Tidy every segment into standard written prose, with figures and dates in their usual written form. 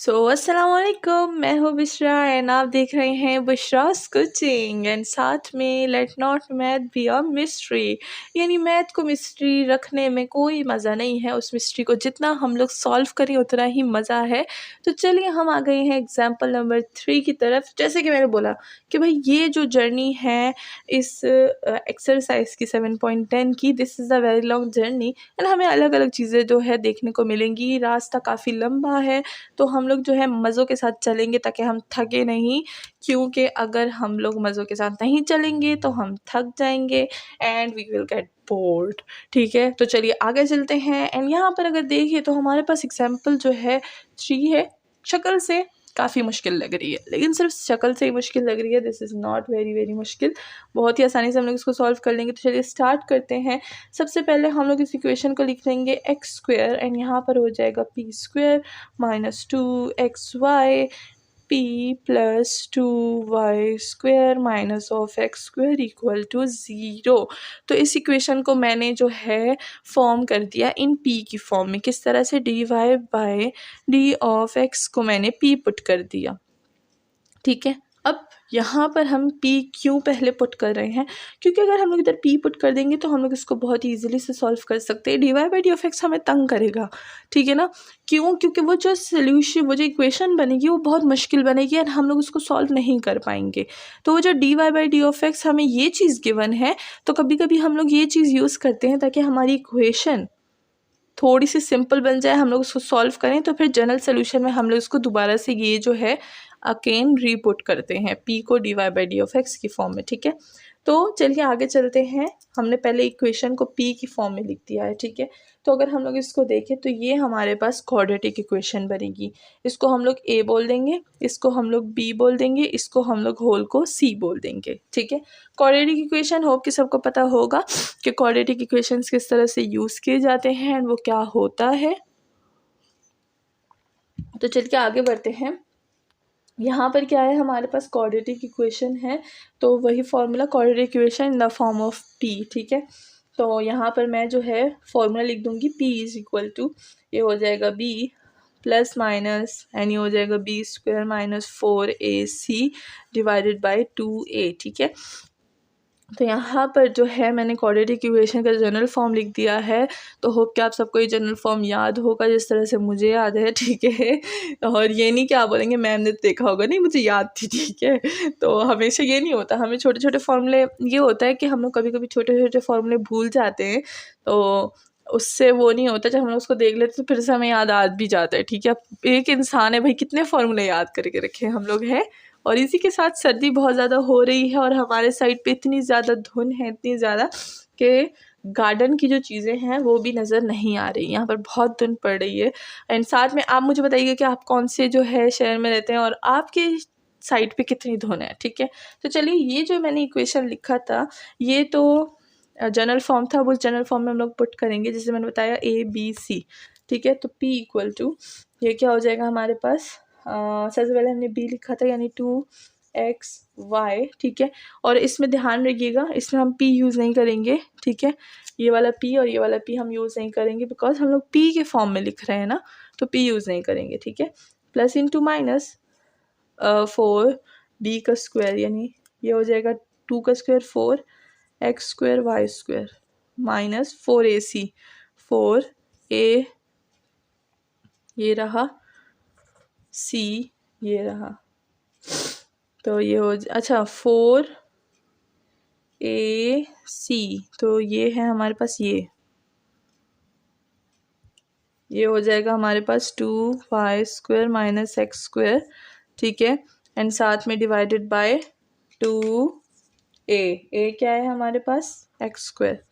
अस्सलाम वालेकुम, मैं हूँ बिशरा एंड आप देख रहे हैं बिशरास कुकिंग। एंड साथ में let not math be a mystery, यानी मैथ को मिस्ट्री रखने में कोई मज़ा नहीं है। उस मिस्ट्री को जितना हम लोग सॉल्व करें उतना ही मज़ा है। तो चलिए हम आ गए हैं एग्जाम्पल नंबर 3 की तरफ। जैसे कि मैंने बोला कि भाई ये जो जर्नी है इस एक्सरसाइज की 7.10 की, this is a very long journey and हमें अलग अलग चीज़ें जो है देखने को मिलेंगी। रास्ता काफ़ी लंबा है, तो हम लोग जो है मज़ों के साथ चलेंगे ताकि हम थके नहीं, क्योंकि अगर हम लोग मज़ों के साथ नहीं चलेंगे तो हम थक जाएंगे and we will get bored. ठीक है, तो चलिए आगे चलते हैं। एंड यहाँ पर अगर देखिए तो हमारे पास एग्जाम्पल जो है 3 है। शक्ल से काफ़ी मुश्किल लग रही है, लेकिन सिर्फ शक्ल से ही मुश्किल लग रही है। This is not very very मुश्किल, बहुत ही आसानी से हम लोग इसको सॉल्व कर लेंगे। तो चलिए स्टार्ट करते हैं। सबसे पहले हम लोग इस इक्वेशन को लिख लेंगे एक्स स्क्वायर एंड यहाँ पर हो जाएगा P square minus 2xy p plus 2y square minus of X square equal to 0। तो इस इक्वेशन को मैंने जो है फॉर्म कर दिया इन p की फॉर्म में। किस तरह से? dy by D of x को मैंने p पुट कर दिया। ठीक है, अब यहाँ पर हम p क्यों पहले पुट कर रहे हैं? क्योंकि अगर हम लोग इधर p पुट कर देंगे तो हम लोग इसको बहुत ईजिली से सॉल्व कर सकते हैं। D Y by D of X हमें तंग करेगा, ठीक है ना? क्यों? क्योंकि वो जो सोल्यूशन, वो जो इक्वेशन बनेगी वो बहुत मुश्किल बनेगी और हम लोग उसको सॉल्व नहीं कर पाएंगे। तो वो जो D Y by D of X हमें ये चीज़ गिवन है, तो कभी कभी हम लोग ये चीज़ यूज़ करते हैं ताकि हमारी इक्वेशन थोड़ी सी सिंपल बन जाए, हम लोग उसको सॉल्व करें तो फिर जनरल सोल्यूशन में हम लोग उसको दोबारा से ये जो है अगेन रीपुट करते हैं p को D Y by D of X की फॉर्म में। ठीक है, तो चलिए आगे चलते हैं। हमने पहले इक्वेशन को p की फॉर्म में लिख दिया है। ठीक है, तो अगर हम लोग इसको देखें तो ये हमारे पास क्वाड्रेटिक इक्वेशन बनेगी। इसको हम लोग a बोल देंगे, इसको हम लोग b बोल देंगे, इसको हम लोग होल को c बोल देंगे। ठीक है, क्वाड्रेटिक इक्वेशन होप कि सबको पता होगा कि क्वाड्रेटिक इक्वेशंस किस तरह से यूज़ किए जाते हैं एंड वो क्या होता है। तो चलिए आगे बढ़ते हैं। यहाँ पर क्या है, हमारे पास क्वाड्रेटिक इक्वेशन है, तो वही formula quadratic equation in the form of p। ठीक है, तो यहाँ पर मैं जो है फॉर्मूला लिख दूँगी p इज़ इक्वल टू, ये हो जाएगा b प्लस माइनस एंड ये हो जाएगा b square minus 4ac divided by 2a। ठीक है, तो यहाँ पर जो है मैंने क्वाड्रेटिक इक्वेशन का जनरल फॉर्म लिख दिया है। तो होप कि आप सबको ये जनरल फॉर्म याद होगा जिस तरह से मुझे याद है। ठीक है, और ये नहीं क्या बोलेंगे मैम ने देखा होगा, नहीं मुझे याद थी। ठीक है, तो हमेशा ये नहीं होता, हमें छोटे छोटे फार्मूले, ये होता है कि हम लोग कभी कभी छोटे छोटे फार्मूले भूल जाते हैं, तो उससे वो नहीं होता। जब हम लोग उसको देख लेते तो फिर से हमें याद आ भी जाता है। ठीक है, एक इंसान है भाई, कितने फार्मूले याद करके रखे हम लोग हैं। और इसी के साथ सर्दी बहुत ज़्यादा हो रही है और हमारे साइड पे इतनी ज़्यादा धुंध है, इतनी ज़्यादा कि गार्डन की जो चीज़ें हैं वो भी नज़र नहीं आ रही। यहाँ पर बहुत धुंध पड़ रही है। एंड साथ में आप मुझे बताइए कि आप कौन से जो है शहर में रहते हैं और आपके साइड पे कितनी धुंध है। ठीक है, तो चलिए ये जो मैंने इक्वेशन लिखा था ये तो जनरल फॉर्म था, उस जनरल फॉर्म में हम लोग पुट करेंगे जैसे मैंने बताया a b c। ठीक है, तो p इक्वल टू ये क्या हो जाएगा हमारे पास, सबसे पहले हमने b लिखा था यानी 2xy। ठीक है, और इसमें ध्यान रखिएगा इसमें हम p यूज़ नहीं करेंगे। ठीक है, ये वाला p और ये वाला p हम यूज़ नहीं करेंगे बिकॉज हम लोग p के फॉर्म में लिख रहे हैं ना, तो p यूज़ नहीं करेंगे। ठीक है, प्लस इंटू माइनस 4b का स्क्वायर यानी ये हो जाएगा 2 का square 4x square y square minus 4ac 4a ये रहा c ये रहा, तो ये हो अच्छा 4ac, तो ये है हमारे पास ये हो जाएगा हमारे पास 2y square minus X square. ठीक है, एंड साथ में डिवाइडेड बाय 2a, a क्या है हमारे पास एक्स स्क्वायर।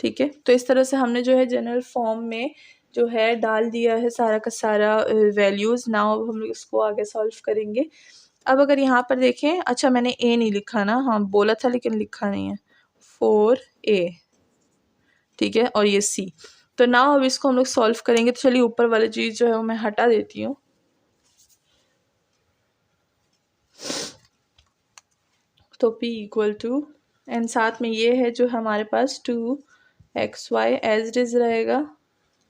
ठीक है, तो इस तरह से हमने जो है जनरल फॉर्म में जो है डाल दिया है सारा का सारा वैल्यूज़। नाउ अब हम लोग इसको आगे सॉल्व करेंगे। अब अगर यहाँ पर देखें, अच्छा मैंने a नहीं लिखा ना, हाँ बोला था लेकिन लिखा नहीं है, 4a। ठीक है, और ये c। तो ना अब इसको हम लोग सॉल्व करेंगे। तो चलिए ऊपर वाली चीज़ जो है वो मैं हटा देती हूँ। तो p इक्वल टू एंड साथ में ये है जो हमारे पास 2xy एज इट इज़ रहेगा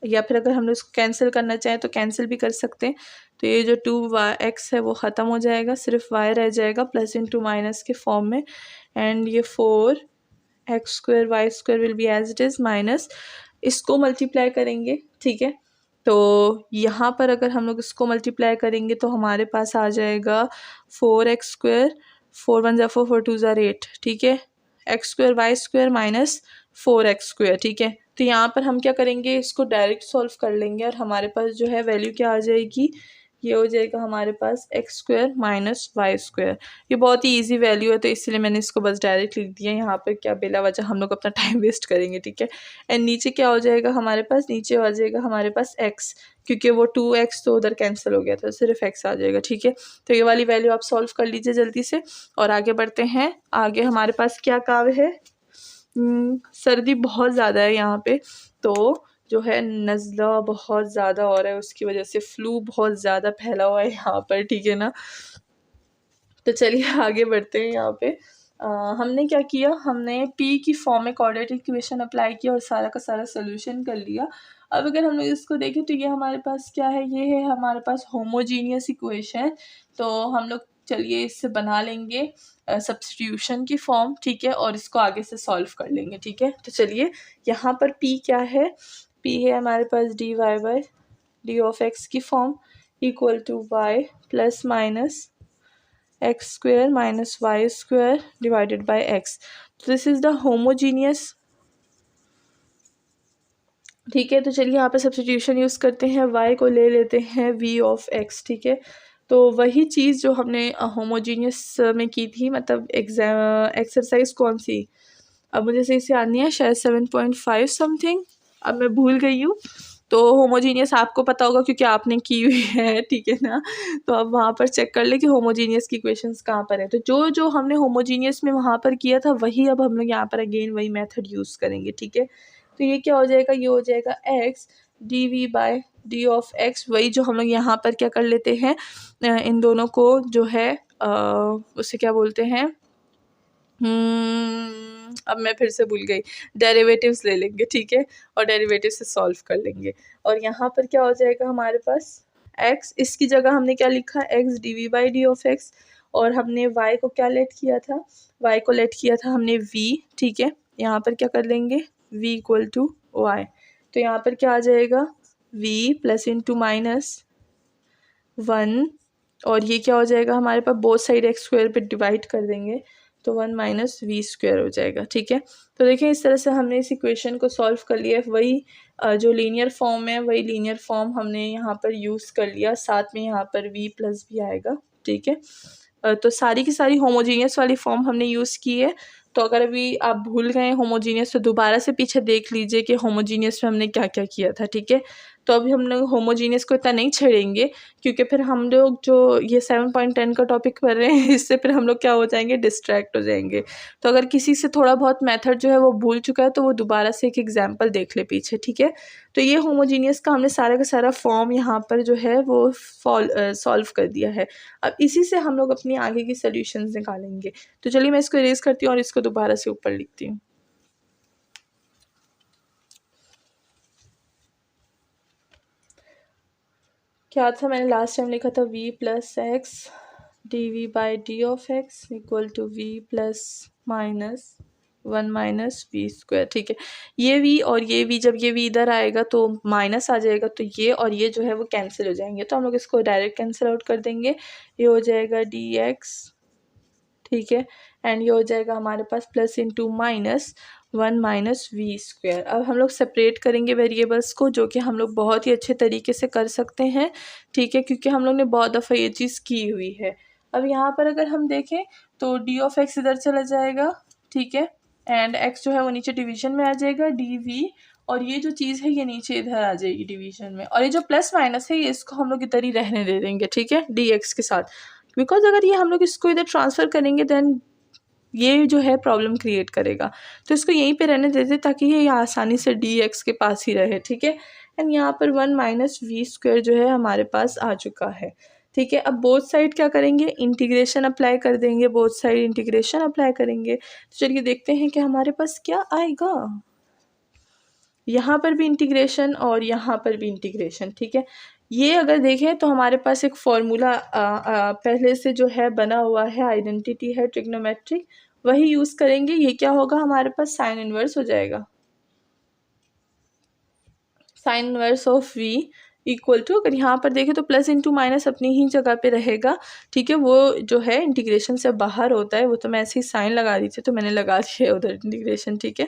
या फिर अगर हम लोग इसको कैंसिल करना चाहें तो कैंसिल भी कर सकते हैं। तो ये जो 2x है वो ख़त्म हो जाएगा, सिर्फ y रह जाएगा प्लस इंटू माइनस के फॉर्म में। एंड ये 4x² y² will be as it is minus, इसको मल्टीप्लाई करेंगे, ठीक है। तो यहाँ पर अगर हम लोग इसको मल्टीप्लाई करेंगे तो हमारे पास आ जाएगा 4x², 4 1 ज़ा 4, 4 2 ज़ा 8, ठीक है। x² y² माइनस 4x², ठीक है। तो यहाँ पर हम क्या करेंगे, इसको डायरेक्ट सॉल्व कर लेंगे और हमारे पास जो है वैल्यू क्या आ जाएगी, ये हो जाएगा हमारे पास x² माइनस y²। ये बहुत ही इजी वैल्यू है तो इसलिए मैंने इसको बस डायरेक्ट लिख दिया। यहाँ पर क्या बेला वजह हम लोग अपना टाइम वेस्ट करेंगे, ठीक है। एंड नीचे क्या हो जाएगा हमारे पास, नीचे आ जाएगा हमारे पास x, क्योंकि वो 2x तो उधर कैंसिल हो गया था, सिर्फ x आ जाएगा, ठीक है। तो ये वाली वैल्यू आप सॉल्व कर लीजिए जल्दी से और आगे बढ़ते हैं। आगे हमारे पास क्या काम है, सर्दी बहुत ज़्यादा है यहाँ पे, तो जो है नज़ला बहुत ज़्यादा हो रहा है, उसकी वजह से फ्लू बहुत ज़्यादा फैला हुआ है यहाँ पर, ठीक है ना। तो चलिए आगे बढ़ते हैं। यहाँ पे हमने क्या किया, हमने p की फॉर्म में क्वाड्रेटिक इक्वेशन अप्लाई किया और सारा का सारा सोल्यूशन कर लिया। अब अगर हम लोग इसको देखें तो ये हमारे पास क्या है, ये है हमारे पास होमोजीनियस इक्वेशन। तो हम लोग चलिए इससे बना लेंगे सब्स्टिट्यूशन की फॉर्म, ठीक है, और इसको आगे से सॉल्व कर लेंगे, ठीक है। तो चलिए यहाँ पर p क्या है, p है हमारे पास dy by D of x की form equal to y plus minus x² minus y² divided by x। This is the homogeneous, ठीक है। तो चलिए यहाँ पे सब्स्टिट्यूशन यूज़ करते हैं, y को ले लेते हैं v ऑफ x, ठीक है। तो वही चीज़ जो हमने होमोजीनियस में की थी, मतलब एक्सरसाइज कौन सी, अब मुझे सही से याद नहीं है, शायद 7.5 समथिंग, अब मैं भूल गई हूँ। तो होमोजीनियस आपको पता होगा क्योंकि आपने की हुई है, ठीक है ना। तो अब वहाँ पर चेक कर ले कि होमोजीनियस की इक्वेशंस कहाँ पर है। तो जो जो हमने होमोजीनियस में वहाँ पर किया था वही अब हम लोग यहाँ पर अगेन वही मेथड यूज़ करेंगे, ठीक है। तो ये क्या हो जाएगा, ये हो जाएगा x dv by D of x, वही जो हम लोग यहाँ पर क्या कर लेते हैं, इन दोनों को जो है उसे क्या बोलते हैं, अब मैं फिर से भूल गई, डेरिवेटिव्स ले लेंगे, ठीक है, और डेरिवेटिव से सॉल्व कर लेंगे। और यहाँ पर क्या हो जाएगा हमारे पास x, इसकी जगह हमने क्या लिखा, x dv by D of x, और हमने y को क्या लेट किया था, y को लेट किया था हमने v, ठीक है। यहाँ पर क्या कर लेंगे, v इक्वल टू y, तो यहाँ पर क्या आ जाएगा, v प्लस इंटू माइनस 1, और ये क्या हो जाएगा हमारे पास, बोथ साइड x² पे डिवाइड कर देंगे तो 1 माइनस v² हो जाएगा, ठीक है। तो देखें इस तरह से हमने इस इक्वेशन को सॉल्व कर लिया है। वही जो लीनियर फॉर्म है वही लीनियर फॉर्म हमने यहाँ पर यूज़ कर लिया, साथ में यहाँ पर v प्लस भी आएगा, ठीक है। तो सारी की सारी होमोजीनियस वाली फॉर्म हमने यूज़ की है। तो अगर अभी आप भूल गए होमोजीनियस तो दोबारा से पीछे देख लीजिए कि होमोजीनियस में हमने क्या क्या किया था, ठीक है। तो अभी हम लोग होमोजीनियस को इतना नहीं छेड़ेंगे क्योंकि फिर हम लोग जो ये 7.10 का टॉपिक पढ़ रहे हैं इससे फिर हम लोग क्या हो जाएंगे, डिस्ट्रैक्ट हो जाएंगे। तो अगर किसी से थोड़ा बहुत मेथड जो है वो भूल चुका है तो वो दोबारा से एक एग्जाम्पल देख ले पीछे, ठीक है। तो ये होमोजीनियस का हमने सारा का सारा फॉर्म यहाँ पर जो है वो सॉल्व कर दिया है। अब इसी से हम लोग अपनी आगे की सोल्यूशंस निकालेंगे। तो चलिए मैं इसको इरेज करती हूँ और इसको दोबारा से ऊपर लिखती हूँ। क्या था, मैंने लास्ट टाइम लिखा था v plus X D V by D of X equal to v plus minus 1 minus v², ठीक है। ये v और ये v, जब ये v इधर आएगा तो माइनस आ जाएगा, तो ये और ये जो है वो कैंसिल हो जाएंगे, तो हम लोग इसको डायरेक्ट कैंसिल आउट कर देंगे। ये हो जाएगा dx, ठीक है, एंड ये हो जाएगा हमारे पास plus into minus 1 minus v²। अब हम लोग सेपरेट करेंगे वेरिएबल्स को, जो कि हम लोग बहुत ही अच्छे तरीके से कर सकते हैं, ठीक है, क्योंकि हम लोग ने बहुत दफ़ा ये चीज़ की हुई है। अब यहाँ पर अगर हम देखें तो डी ऑफ एक्स इधर चला जाएगा, ठीक है, एंड एक्स जो है वो नीचे डिवीजन में आ जाएगा dv, और ये जो चीज़ है ये नीचे इधर आ जाएगी डिवीजन में, और ये जो प्लस माइनस है ये इसको हम लोग इधर ही रहने दे देंगे, ठीक है, dx के साथ, बिकॉज अगर ये हम लोग इसको इधर ट्रांसफ़र करेंगे देन ये जो है प्रॉब्लम क्रिएट करेगा, तो इसको यहीं पे रहने देते ताकि ये आसानी से dx के पास ही रहे, ठीक है। एंड यहाँ पर 1 माइनस v² जो है हमारे पास आ चुका है, ठीक है। अब बोथ साइड क्या करेंगे, इंटीग्रेशन अप्लाई कर देंगे, बोथ साइड इंटीग्रेशन अप्लाई करेंगे। तो चलिए देखते हैं कि हमारे पास क्या आएगा। यहाँ पर भी इंटीग्रेशन और यहाँ पर भी इंटीग्रेशन, ठीक है। ये अगर देखें तो हमारे पास एक फॉर्मूला पहले से जो है बना हुआ है, आइडेंटिटी है ट्रिग्नोमेट्रिक, वही यूज़ करेंगे। ये क्या होगा, हमारे पास साइन इनवर्स हो जाएगा, sine inverse of V equal to, अगर यहाँ पर देखें तो प्लस इंटू माइनस अपनी ही जगह पे रहेगा, ठीक है। वो जो है इंटीग्रेशन से बाहर होता है, वो तो मैं ऐसे ही साइन लगा दी थी तो मैंने लगा दिया है उधर इंटीग्रेशन, ठीक है।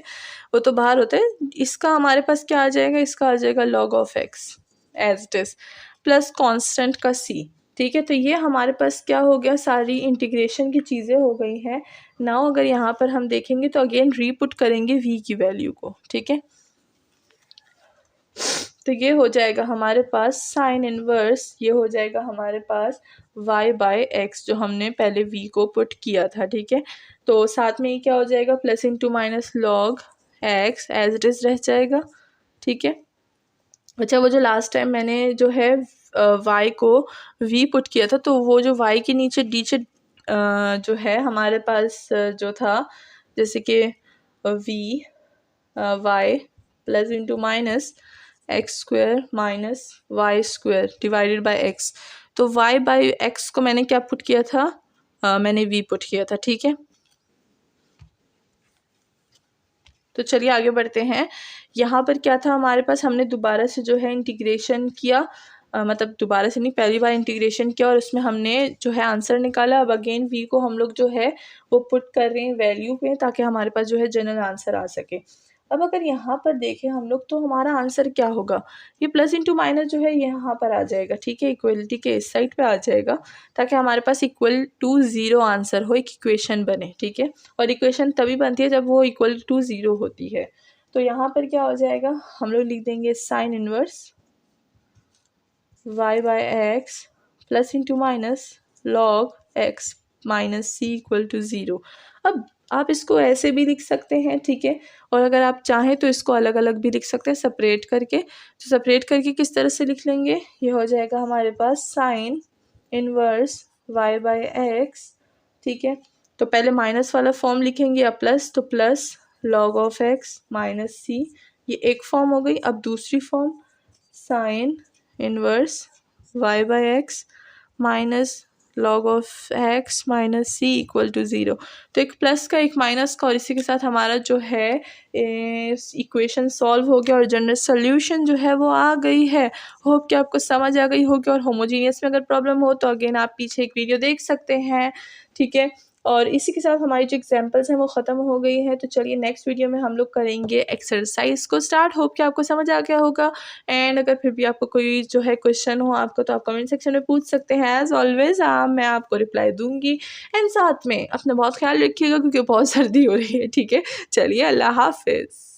वो तो बाहर होता है। इसका हमारे पास क्या आ जाएगा, इसका आ जाएगा log of X as it is plus constant का सी, ठीक है। तो ये हमारे पास क्या हो गया, सारी इंटीग्रेशन की चीज़ें हो गई हैं। नाउ अगर यहाँ पर हम देखेंगे तो अगेन रीपुट करेंगे वी की वैल्यू को, ठीक है। तो ये हो जाएगा हमारे पास साइन इनवर्स, ये हो जाएगा हमारे पास y बाय एक्स जो हमने पहले v को पुट किया था, ठीक है। तो साथ में ये क्या हो जाएगा, plus into minus log X as it is रह जाएगा, ठीक है। अच्छा, वो जो लास्ट टाइम मैंने जो है y को v पुट किया था, तो वो जो y के नीचे नीचे जो है हमारे पास जो था, जैसे कि v y plus into minus X square minus Y square divided by X. तो y बाई एक्स को मैंने क्या पुट किया था, मैंने v पुट किया था, ठीक है। तो चलिए आगे बढ़ते हैं। यहाँ पर क्या था हमारे पास, हमने दोबारा से जो है इंटीग्रेशन किया, मतलब दोबारा से नहीं, पहली बार इंटीग्रेशन किया और उसमें हमने जो है आंसर निकाला। अब अगेन v को हम लोग जो है वो पुट कर रहे हैं वैल्यू पे, ताकि हमारे पास जो है जनरल आंसर आ सके। अब अगर यहाँ पर देखें हम लोग तो हमारा आंसर क्या होगा, ये प्लस इंटू माइनस जो है ये यहाँ पर आ जाएगा, ठीक है, इक्वलिटी के इस साइड पे आ जाएगा, ताकि हमारे पास इक्वल टू ज़ीरो आंसर हो, एक इक्वेशन बने, ठीक है। और इक्वेशन तभी बनती है जब वो इक्वल टू ज़ीरो होती है। तो यहाँ पर क्या हो जाएगा, हम लोग लिख देंगे sine inverse y by X plus into minus log X minus C equal to zero. अब आप इसको ऐसे भी लिख सकते हैं, ठीक है, और अगर आप चाहें तो इसको अलग अलग भी लिख सकते हैं सेपरेट करके। तो सेपरेट करके किस तरह से लिख लेंगे, ये हो जाएगा हमारे पास sine inverse y by x, ठीक है। तो पहले माइनस वाला फॉर्म लिखेंगे या प्लस, तो plus log of x minus c, ये एक फॉर्म हो गई। अब दूसरी form sine inverse y by x minus log of x minus C equal to zero. तो एक प्लस का एक माइनस का, और इसी के साथ हमारा जो है इक्वेशन सॉल्व हो गया और जनरल सोल्यूशन जो है वो आ गई है। होप कि आपको समझ आ गई होगी। और होमोजीनियस में अगर प्रॉब्लम हो तो अगेन आप पीछे एक वीडियो देख सकते हैं, ठीक है। और इसी के साथ हमारी जो एग्जांपल्स हैं वो ख़त्म हो गई हैं। तो चलिए नेक्स्ट वीडियो में हम लोग करेंगे एक्सरसाइज को स्टार्ट। होप कि आपको समझ आ गया होगा। एंड अगर फिर भी आपको कोई जो है क्वेश्चन हो आपको, तो आप कमेंट सेक्शन में पूछ सकते हैं। एज़ ऑलवेज़ मैं आपको रिप्लाई दूंगी। एंड साथ में अपना बहुत ख्याल रखिएगा, क्योंकि बहुत सर्दी हो रही है, ठीक है। चलिए, अल्लाह हाफिज़।